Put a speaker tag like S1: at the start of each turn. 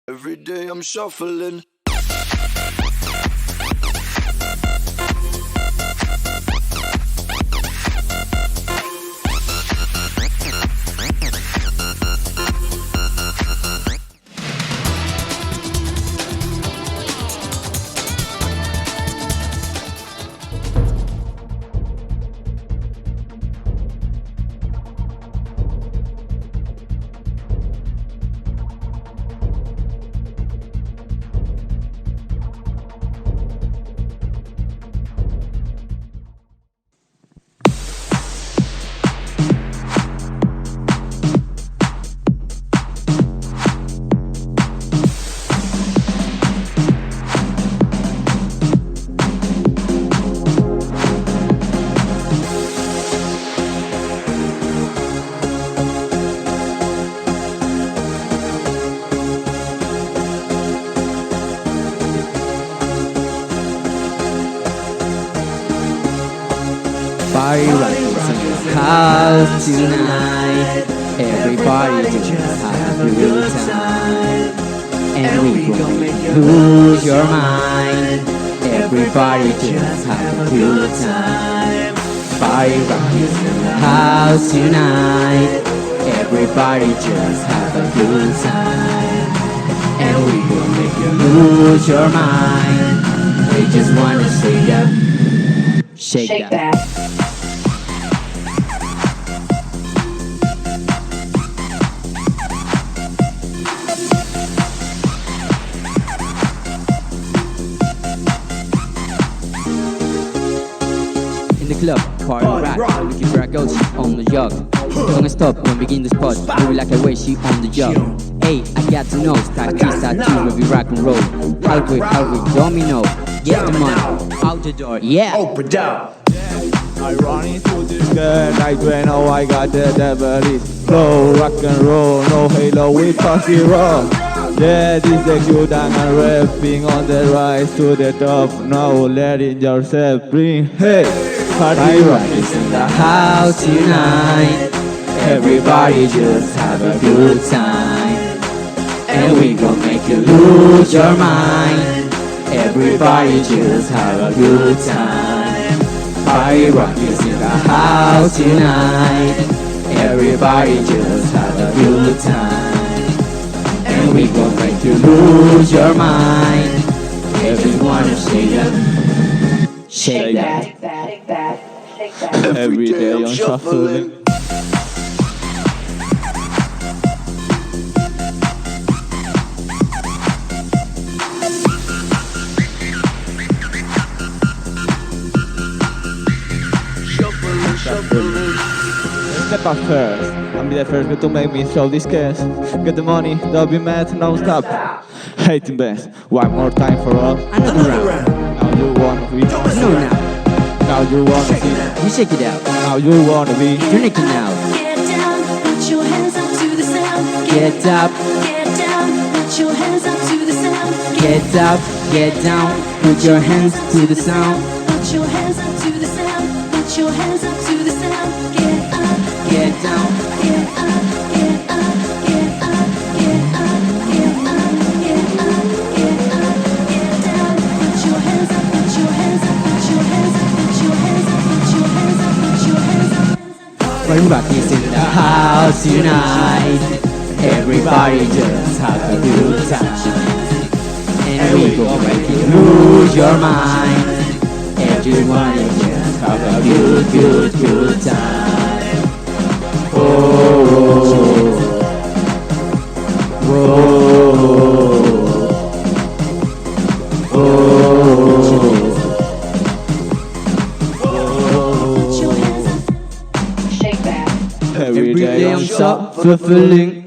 S1: Every day I'm shuffling.
S2: Party rockers in the house tonight. Everybody just have a good time, and we gon' make you lose your mind. Everybody just have a good time. Party rockers in the house tonight. Everybody just have a good time, and we gon' make you lose your mind. We just wanna see ya shake that. In the club, party rock, looking for a girl, she on the jog. Don't stop when we begin the spot, move like a way, she on the jog. Hey, I got to know, start kiss, start two, when we rock and roll. Halfway, domino, get the money, out the door, yeah.
S3: Open down.
S4: I run into this girl like when I got the devilish flow, rock and roll, no halo with party rock. Yeah, this the cute and I'm rapping on the rise to the top. Now let it yourself bring, hey, party rock is in the
S2: House tonight, everybody just have a good time, and we gon' make you lose your mind. Everybody just have a good time. Party rock is in the house tonight. Everybody just have a good time, and we gon' make you lose your mind. Everyone shake that, shake that.
S4: every day I'm shuffling. Step up first, I'm the first girl to make me throw this cash. Get the money, don't be mad, no stop. Hating bands, one more time for all.
S2: Another round.
S4: Now you wanna be,
S2: No, now.
S4: now you wanna see,
S2: You shake it out.
S4: now you wanna be.
S2: You're naked now.
S5: Get down, put your hands up to the sound.
S2: Get up,
S5: Get down, put your hands up to the sound.
S2: get up, get down. Put your hands to the sound.
S5: Put your hands up to the sound. Put your hands up to the sound. Get up,
S2: Get down,
S5: get up, get up, get up, get up, get up, get up, get up, get down. Put your hands up, put your hands up, put your hands up, put your hands up, put your hands up, put your hands up.
S2: party rock is in the house tonight. Everybody just have a good time, and we gon' make you lose your mind. Everyone just have a good time. Oh, oh,
S5: Put your hands up. Shake that.
S4: Every day I'm
S2: shuffling.